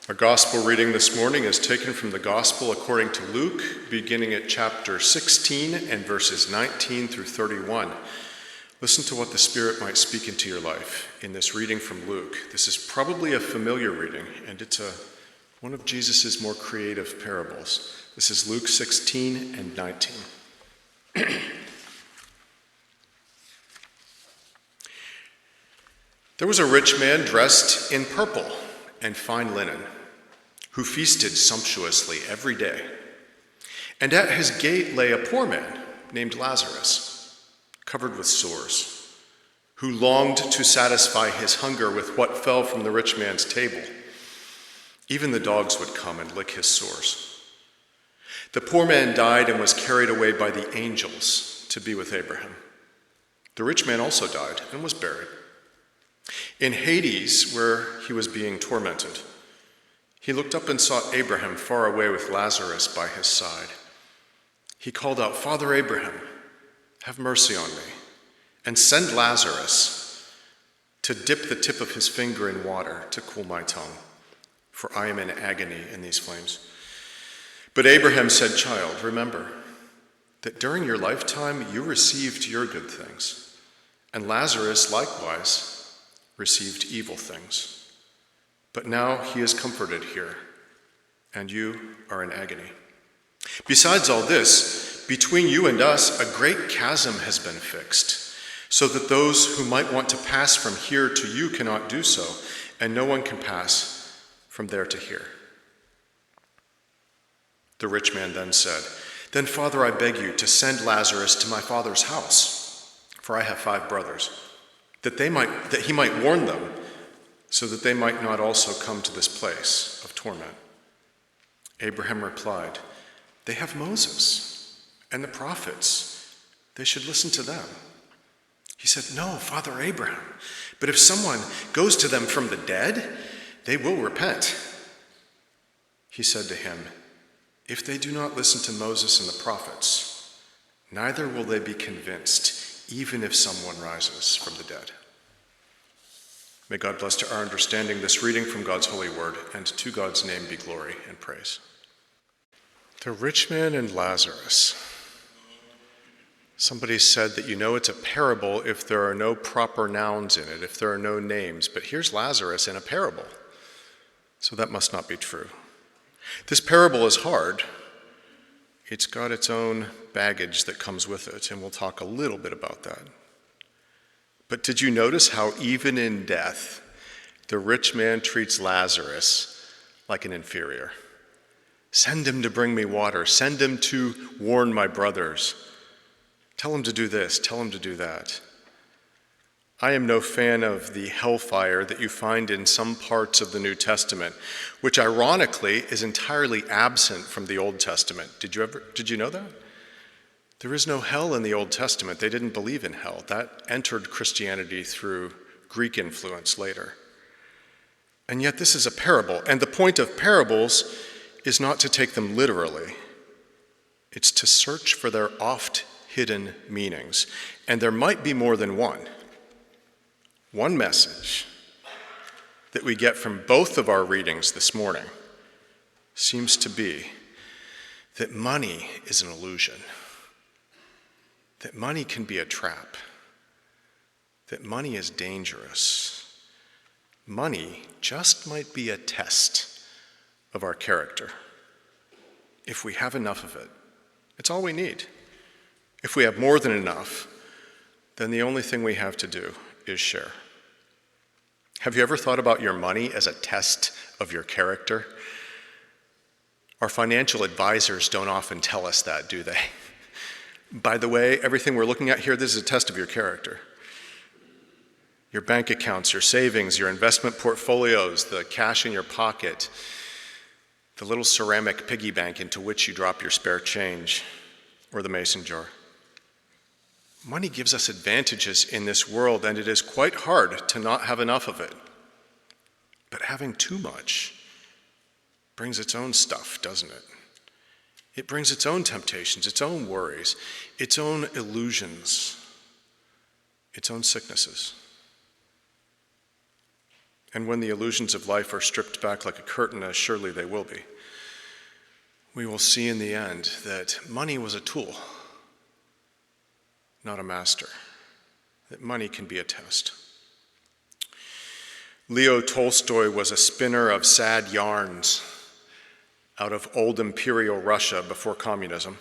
Our gospel reading this morning is taken from the gospel according to Luke, beginning at chapter 16 and verses 19 through 31. Listen to what the Spirit might speak into your life in this reading from Luke. This is probably a familiar reading, and it's one of Jesus' more creative parables. This is Luke 16 and 19. There was a rich man dressed in purple and fine linen, who feasted sumptuously every day. And at his gate lay a poor man named Lazarus, covered with sores, who longed to satisfy his hunger with what fell from the rich man's table. Even the dogs would come and lick his sores. The poor man died and was carried away by the angels to be with Abraham. The rich man also died and was buried. In Hades, where he was being tormented, he looked up and saw Abraham far away with Lazarus by his side. He called out, "Father Abraham, have mercy on me, and send Lazarus to dip the tip of his finger in water to cool my tongue, for I am in agony in these flames." But Abraham said, "Child, remember that during your lifetime you received your good things, and Lazarus likewise received evil things. But now he is comforted here, and you are in agony. Besides all this, between you and us a great chasm has been fixed, so that those who might want to pass from here to you cannot do so, and no one can pass from there to here." The rich man then said, "Then, Father, I beg you to send Lazarus to my father's house, for I have 5 brothers, that he might warn them, so that they might not also come to this place of torment." Abraham replied, "They have Moses and the prophets. They should listen to them." He said, "No, Father Abraham, but if someone goes to them from the dead, they will repent." He said to him, "If they do not listen to Moses and the prophets, neither will they be convinced, even if someone rises from the dead." May God bless to our understanding this reading from God's holy word, and to God's name be glory and praise. The rich man and Lazarus. Somebody said that it's a parable if there are no proper nouns in it, if there are no names, but here's Lazarus in a parable. So that must not be true. This parable is hard. It's got its own baggage that comes with it, and we'll talk a little bit about that. But did you notice how even in death, the rich man treats Lazarus like an inferior? Send him to bring me water. Send him to warn my brothers. Tell him to do this. Tell him to do that. I am no fan of the hellfire that you find in some parts of the New Testament, which ironically is entirely absent from the Old Testament. Did you know that? There is no hell in the Old Testament. They didn't believe in hell. That entered Christianity through Greek influence later. And yet this is a parable. And the point of parables is not to take them literally. It's to search for their oft-hidden meanings. And there might be more than one. One message that we get from both of our readings this morning seems to be that money is an illusion. That money can be a trap, that money is dangerous. Money just might be a test of our character. If we have enough of it, it's all we need. If we have more than enough, then the only thing we have to do is share. Have you ever thought about your money as a test of your character? Our financial advisors don't often tell us that, do they? By the way, everything we're looking at here, this is a test of your character. Your bank accounts, your savings, your investment portfolios, the cash in your pocket, the little ceramic piggy bank into which you drop your spare change, or the mason jar. Money gives us advantages in this world, and it is quite hard to not have enough of it. But having too much brings its own stuff, doesn't it? It brings its own temptations, its own worries, its own illusions, its own sicknesses. And when the illusions of life are stripped back like a curtain, as surely they will be, we will see in the end that money was a tool, not a master, that money can be a test. Leo Tolstoy was a spinner of sad yarns out of old imperial Russia before communism.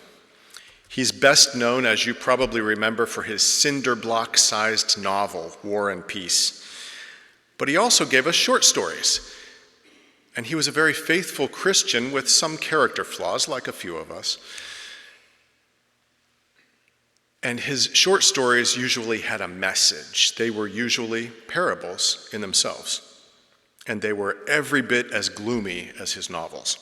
He's best known, as you probably remember, for his cinder block-sized novel, War and Peace. But he also gave us short stories. And he was a very faithful Christian with some character flaws, like a few of us. And his short stories usually had a message. They were usually parables in themselves. And they were every bit as gloomy as his novels.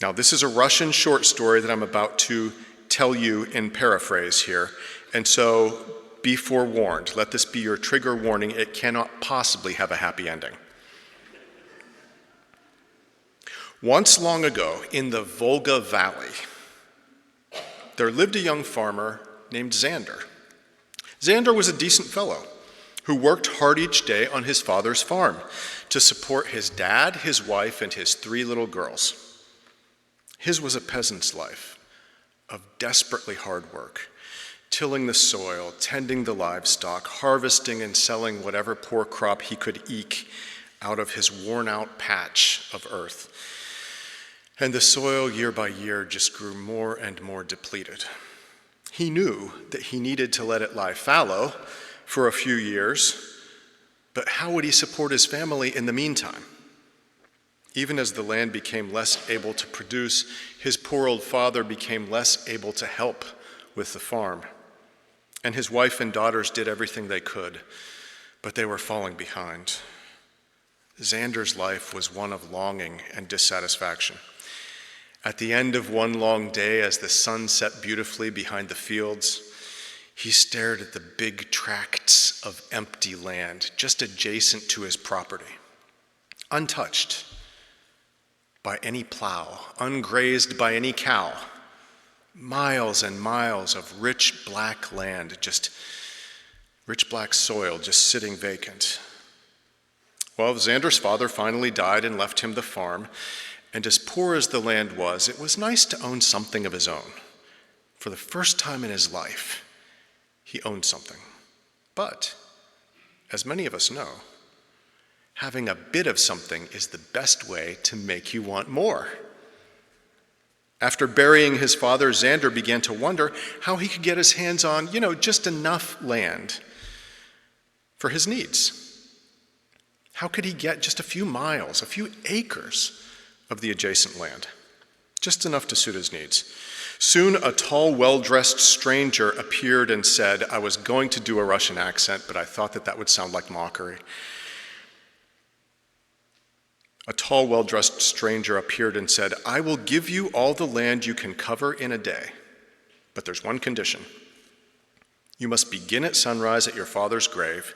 Now, this is a Russian short story that I'm about to tell you in paraphrase here. And so be forewarned. Let this be your trigger warning. It cannot possibly have a happy ending. Once long ago, in the Volga Valley, there lived a young farmer named Xander. Xander was a decent fellow who worked hard each day on his father's farm to support his dad, his wife, and his 3 little girls. His was a peasant's life of desperately hard work, tilling the soil, tending the livestock, harvesting and selling whatever poor crop he could eke out of his worn-out patch of earth. And the soil, year by year, just grew more and more depleted. He knew that he needed to let it lie fallow for a few years, but how would he support his family in the meantime? Even as the land became less able to produce, his poor old father became less able to help with the farm. And his wife and daughters did everything they could, but they were falling behind. Xander's life was one of longing and dissatisfaction. At the end of one long day, as the sun set beautifully behind the fields, he stared at the big tracts of empty land just adjacent to his property, untouched by any plow, ungrazed by any cow, miles and miles of rich black land, just rich black soil just sitting vacant. Well, Xander's father finally died and left him the farm, and as poor as the land was, it was nice to own something of his own. For the first time in his life, he owned something. But, as many of us know, having a bit of something is the best way to make you want more. After burying his father, Xander began to wonder how he could get his hands on, just enough land for his needs. How could he get just a few miles, a few acres of the adjacent land? Just enough to suit his needs. Soon a tall, well-dressed stranger appeared and said, I was going to do a Russian accent, but I thought that would sound like mockery. A tall, well-dressed stranger appeared and said, I will give you all the land you can cover in a day, but there's one condition. You must begin at sunrise at your father's grave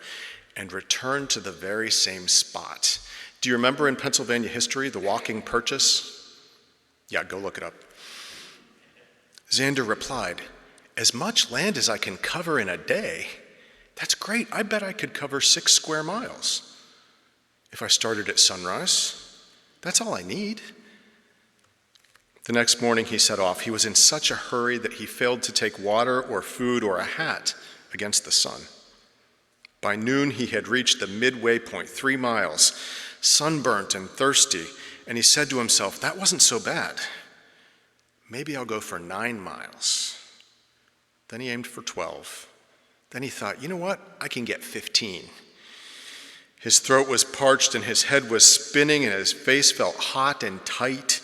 and return to the very same spot. Do you remember in Pennsylvania history, the walking purchase? Yeah, go look it up. Xander replied, as much land as I can cover in a day? That's great. I bet I could cover 6 square miles. If I started at sunrise, that's all I need. The next morning he set off. He was in such a hurry that he failed to take water or food or a hat against the sun. By noon he had reached the midway point, 3 miles, sunburnt and thirsty, and he said to himself, that wasn't so bad. Maybe I'll go for 9 miles. Then he aimed for 12. Then he thought, you know what? I can get 15. His throat was parched and his head was spinning and his face felt hot and tight,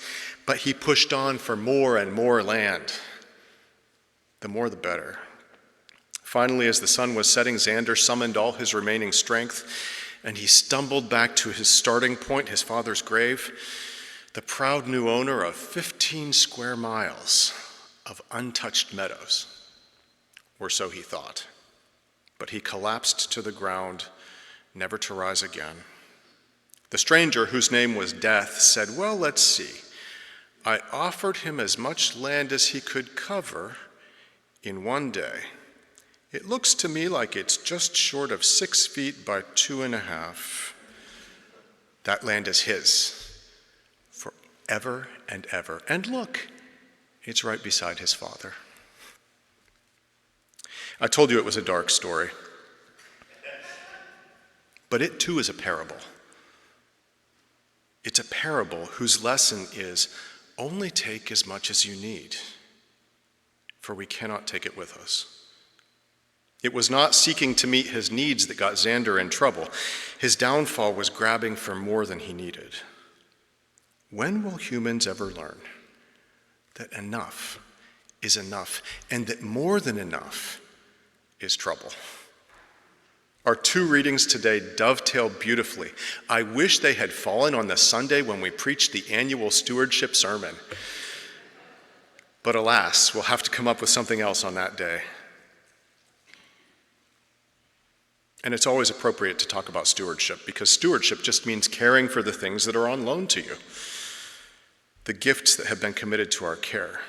but he pushed on for more and more land. The more the better. Finally, as the sun was setting, Xander summoned all his remaining strength, and he stumbled back to his starting point, his father's grave, the proud new owner of 15 square miles of untouched meadows. Or so he thought. But he collapsed to the ground, never to rise again. The stranger, whose name was Death, said, well, let's see. I offered him as much land as he could cover in one day. It looks to me like it's just short of 6 feet by 2.5. That land is his forever and ever. And look, it's right beside his Father. I told you it was a dark story, but it too is a parable. It's a parable whose lesson is only take as much as you need, for we cannot take it with us. It was not seeking to meet his needs that got Xander in trouble. His downfall was grabbing for more than he needed. When will humans ever learn that enough is enough and that more than enough is trouble? Our two readings today dovetail beautifully. I wish they had fallen on the Sunday when we preached the annual stewardship sermon. But alas, we'll have to come up with something else on that day. And it's always appropriate to talk about stewardship, because stewardship just means caring for the things that are on loan to you, the gifts that have been committed to our care.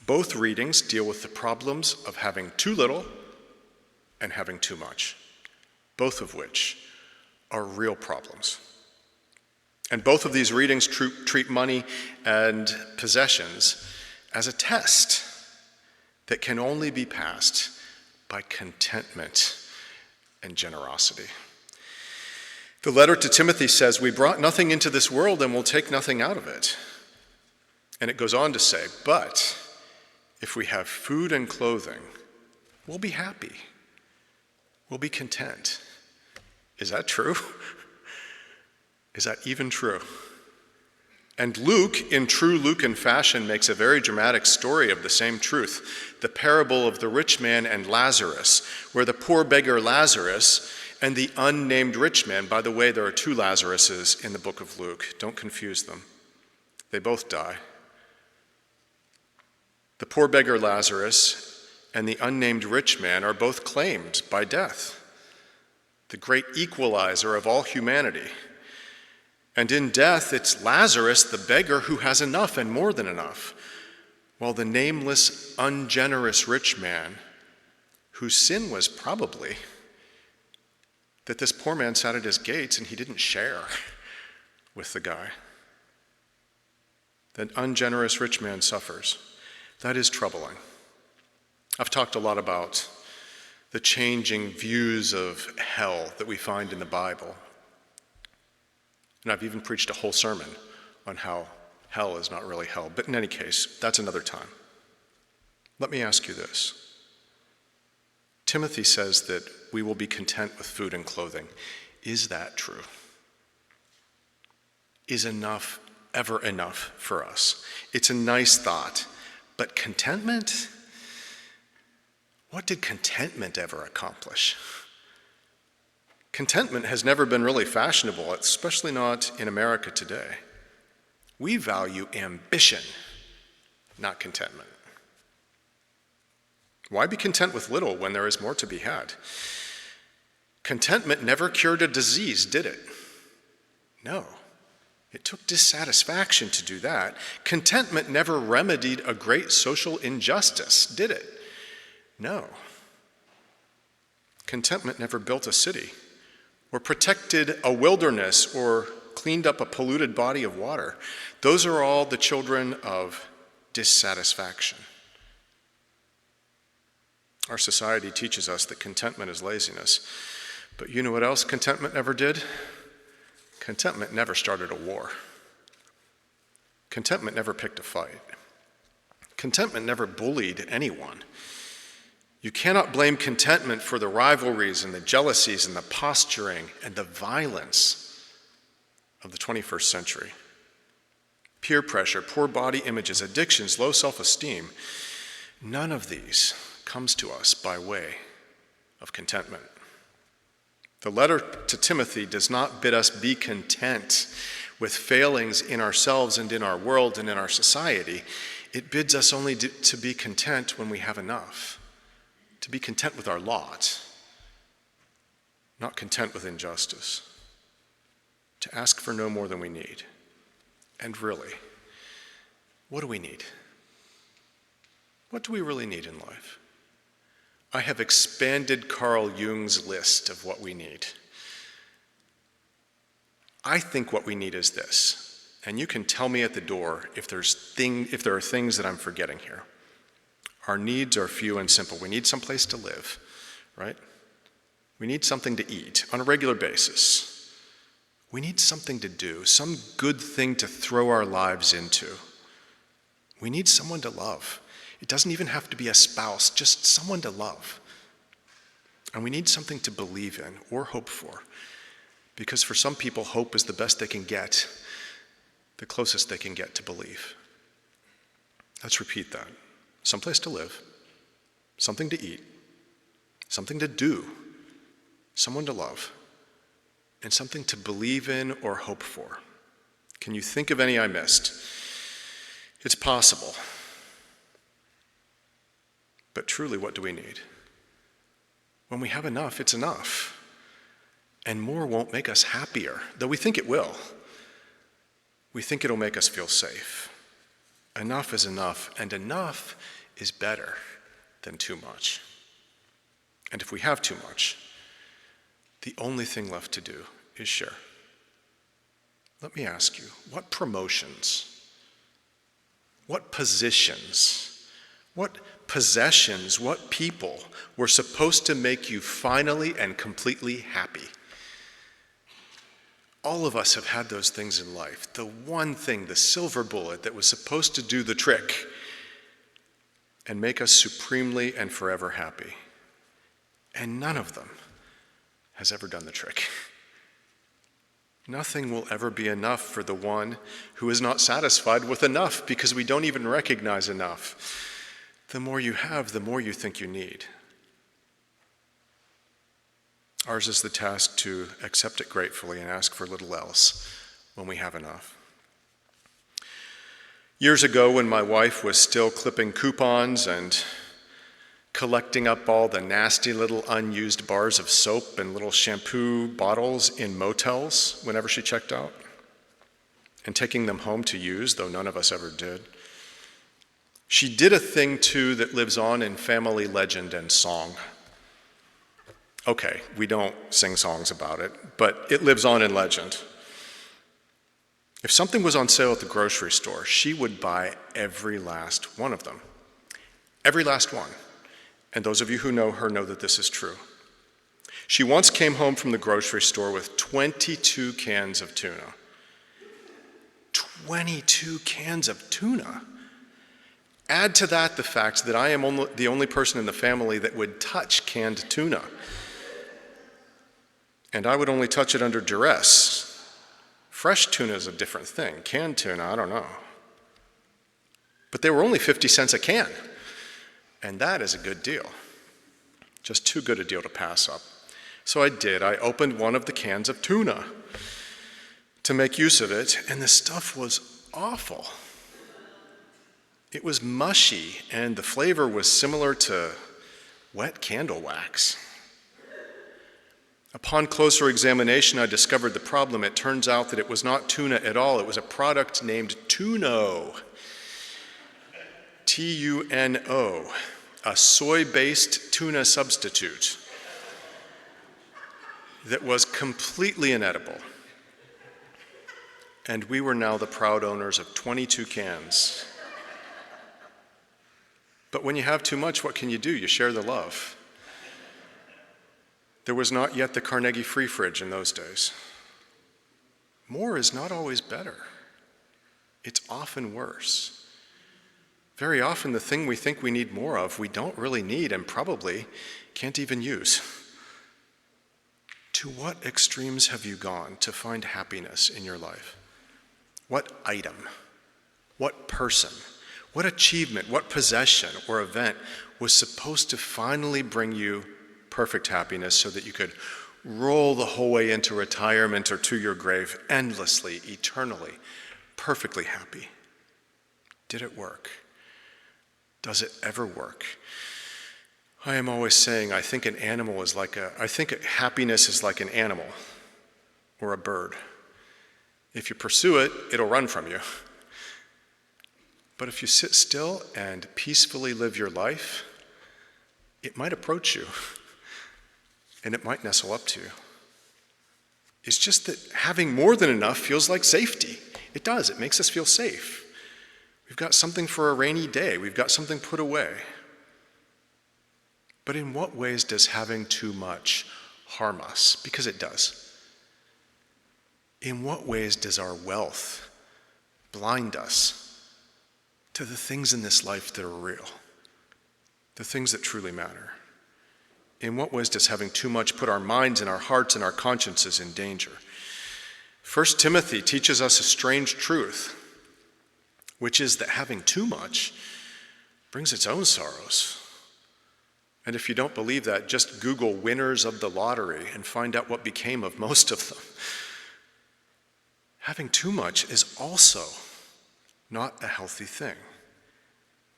Both readings deal with the problems of having too little and having too much, both of which are real problems. And both of these readings treat money and possessions as a test that can only be passed by contentment and generosity. The letter to Timothy says, we brought nothing into this world and will take nothing out of it. And it goes on to say, but if we have food and clothing, we'll be happy. We'll be content. Is that true? Is that even true? And Luke, in true Lucan fashion, makes a very dramatic story of the same truth, the parable of the rich man and Lazarus, where the poor beggar Lazarus and the unnamed rich man — by the way, there are two Lazaruses in the book of Luke, don't confuse them. They both die. The poor beggar Lazarus and the unnamed rich man are both claimed by death, the great equalizer of all humanity. And in death, it's Lazarus, the beggar, who has enough and more than enough, while the nameless, ungenerous rich man, whose sin was probably that this poor man sat at his gates and he didn't share with the guy. That ungenerous rich man suffers. That is troubling. I've talked a lot about the changing views of hell that we find in the Bible. And I've even preached a whole sermon on how hell is not really hell. But in any case, that's another time. Let me ask you this. Timothy says that we will be content with food and clothing. Is that true? Is enough ever enough for us? It's a nice thought, but contentment? What did contentment ever accomplish? Contentment has never been really fashionable, especially not in America today. We value ambition, not contentment. Why be content with little when there is more to be had? Contentment never cured a disease, did it? No. It took dissatisfaction to do that. Contentment never remedied a great social injustice, did it? No. Contentment never built a city, or protected a wilderness, or cleaned up a polluted body of water. Those are all the children of dissatisfaction. Our society teaches us that contentment is laziness. But you know what else contentment never did? Contentment never started a war. Contentment never picked a fight. Contentment never bullied anyone. You cannot blame contentment for the rivalries and the jealousies and the posturing and the violence of the 21st century. Peer pressure, poor body images, addictions, low self-esteem. None of these comes to us by way of contentment. The letter to Timothy does not bid us be content with failings in ourselves and in our world and in our society. It bids us only to be content when we have enough, to be content with our lot, not content with injustice, to ask for no more than we need. And really, what do we need? What do we really need in life? I have expanded Carl Jung's list of what we need. I think what we need is this, and you can tell me at the door if there are things that I'm forgetting here. Our needs are few and simple. We need someplace to live, right? We need something to eat on a regular basis. We need something to do, some good thing to throw our lives into. We need someone to love. It doesn't even have to be a spouse, just someone to love. And we need something to believe in or hope for. Because for some people, hope is the best they can get, the closest they can get to belief. Let's repeat that. Someplace to live, something to eat, something to do, someone to love, and something to believe in or hope for. Can you think of any I missed? It's possible. But truly, what do we need? When we have enough, it's enough. And more won't make us happier, though we think it will. We think it'll make us feel safe. Enough is enough, and enough is better than too much. And if we have too much, the only thing left to do is share. Let me ask you, what promotions, what positions, what possessions, what people were supposed to make you finally and completely happy? All of us have had those things in life. The one thing, the silver bullet that was supposed to do the trick and make us supremely and forever happy. And none of them has ever done the trick. Nothing will ever be enough for the one who is not satisfied with enough because we don't even recognize enough. The more you have, the more you think you need. Ours is the task to accept it gratefully and ask for little else when we have enough. Years ago, when my wife was still clipping coupons and collecting up all the nasty little unused bars of soap and little shampoo bottles in motels whenever she checked out, and taking them home to use, though none of us ever did, she did a thing too that lives on in family legend and song. Okay, we don't sing songs about it, but it lives on in legend. If something was on sale at the grocery store, she would buy every last one of them. Every last one. And those of you who know her know that this is true. She once came home from the grocery store with 22 cans of tuna. 22 cans of tuna. Add to that the fact that I am the only person in the family that would touch canned tuna. And I would only touch it under duress. Fresh tuna is a different thing. Canned tuna, I don't know. But they were only 50 cents a can. And that is a good deal. Just too good a deal to pass up. So I did. I opened one of the cans of tuna to make use of it, and the stuff was awful. It was mushy, and the flavor was similar to wet candle wax. Upon closer examination, I discovered the problem. It turns out that it was not tuna at all. It was a product named Tuno. Tuno, a soy-based tuna substitute that was completely inedible. And we were now the proud owners of 22 cans. But when you have too much, what can you do? You share the love. There was not yet the Carnegie Free Fridge in those days. More is not always better. It's often worse. Very often the thing we think we need more of, we don't really need and probably can't even use. To what extremes have you gone to find happiness in your life? What item, what person, what achievement, what possession or event was supposed to finally bring you perfect happiness so that you could roll the whole way into retirement or to your grave endlessly, eternally, perfectly happy? Did it work? Does it ever work? I am always saying I think happiness is like an animal or a bird. If you pursue it, it'll run from you. But if you sit still and peacefully live your life, it might approach you. And it might nestle up to you. It's just that having more than enough feels like safety. It does. It makes us feel safe. We've got something for a rainy day. We've got something put away. But in what ways does having too much harm us? Because it does. In what ways does our wealth blind us to the things in this life that are real, the things that truly matter? In what ways does having too much put our minds and our hearts and our consciences in danger? 1 Timothy teaches us a strange truth, which is that having too much brings its own sorrows. And if you don't believe that, just Google winners of the lottery and find out what became of most of them. Having too much is also not a healthy thing.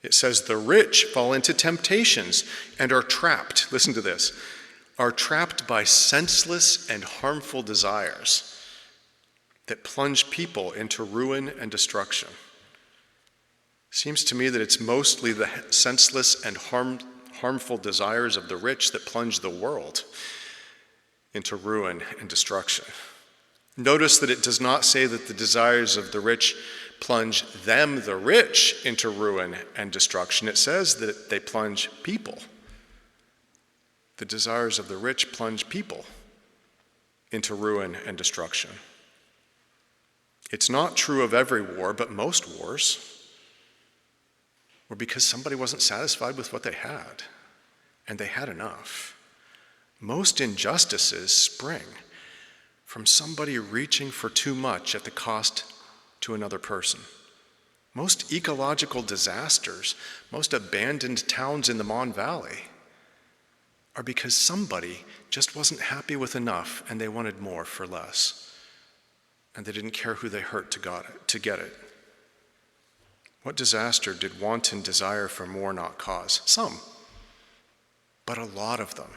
It says the rich fall into temptations and are trapped, listen to this, are trapped by senseless and harmful desires that plunge people into ruin and destruction. Seems to me that it's mostly the senseless and harmful desires of the rich that plunge the world into ruin and destruction. Notice that it does not say that the desires of the rich plunge them, the rich, into ruin and destruction. It says that they plunge people. The desires of the rich plunge people into ruin and destruction. It's not true of every war, but most wars were because somebody wasn't satisfied with what they had, and they had enough. Most injustices spring from somebody reaching for too much at the cost to another person. Most ecological disasters, most abandoned towns in the Mon Valley are because somebody just wasn't happy with enough and they wanted more for less. And they didn't care who they hurt to get it. What disaster did wanton desire for more not cause? Some, but a lot of them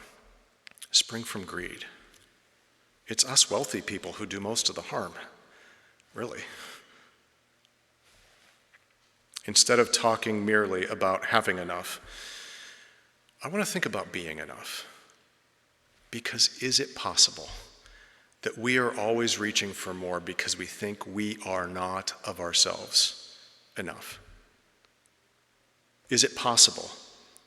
spring from greed. It's us wealthy people who do most of the harm, really. Instead of talking merely about having enough, I want to think about being enough. Because is it possible that we are always reaching for more because we think we are not of ourselves enough? Is it possible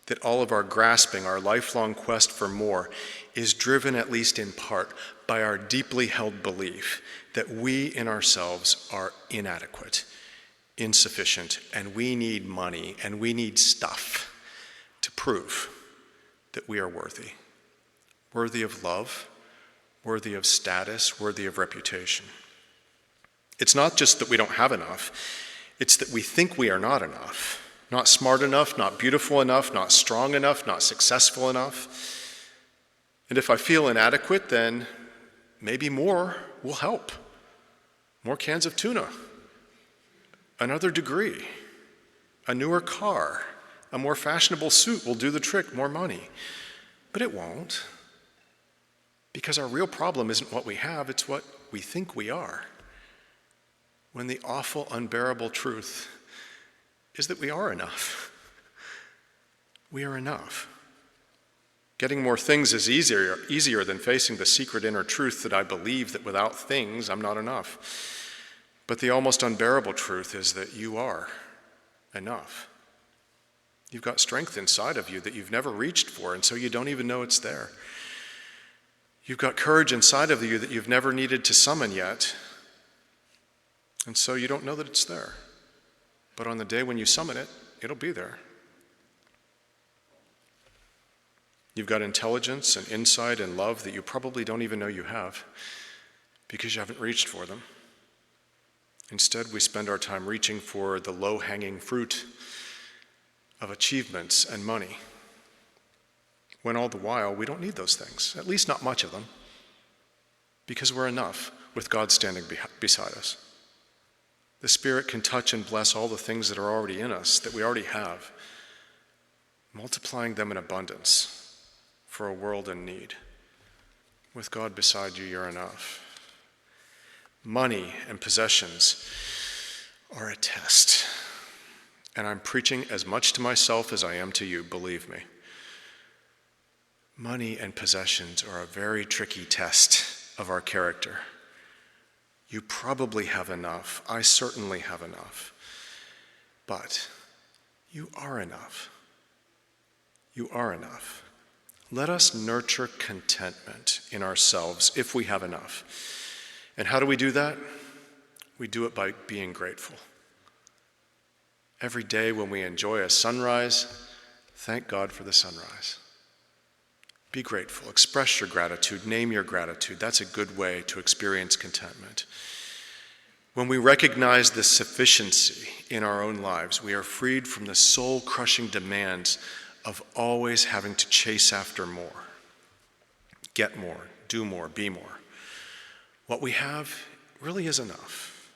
that all of our grasping, our lifelong quest for more, is driven at least in part by our deeply held belief that we in ourselves are inadequate, insufficient, and we need money and we need stuff to prove that we are worthy of love, worthy of status, worthy of reputation. It's not just that we don't have enough, it's that we think we are not enough, not smart enough, not beautiful enough, not strong enough, not successful enough. And if I feel inadequate, then maybe more will help. More cans of tuna, another degree, a newer car, a more fashionable suit will do the trick, more money. But it won't, because our real problem isn't what we have, it's what we think we are. When the awful, unbearable truth is that we are enough. We are enough. Getting more things is easier than facing the secret inner truth that I believe that without things, I'm not enough. But the almost unbearable truth is that you are enough. You've got strength inside of you that you've never reached for, and so you don't even know it's there. You've got courage inside of you that you've never needed to summon yet, and so you don't know that it's there. But on the day when you summon it, it'll be there. You've got intelligence and insight and love that you probably don't even know you have because you haven't reached for them. Instead, we spend our time reaching for the low-hanging fruit of achievements and money, when all the while we don't need those things, at least not much of them, because we're enough with God standing beside us. The Spirit can touch and bless all the things that are already in us, that we already have, multiplying them in abundance for a world in need. With God beside you, you're enough. Money and possessions are a test. And I'm preaching as much to myself as I am to you, believe me. Money and possessions are a very tricky test of our character. You probably have enough. I certainly have enough. But you are enough. You are enough. Let us nurture contentment in ourselves if we have enough. And how do we do that? We do it by being grateful. Every day when we enjoy a sunrise, thank God for the sunrise. Be grateful. Express your gratitude. Name your gratitude. That's a good way to experience contentment. When we recognize the sufficiency in our own lives, we are freed from the soul-crushing demands of always having to chase after more, get more, do more, be more. What we have really is enough.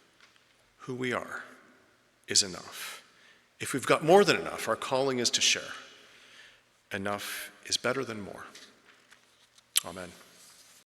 Who we are is enough. If we've got more than enough, our calling is to share. Enough is better than more. Amen.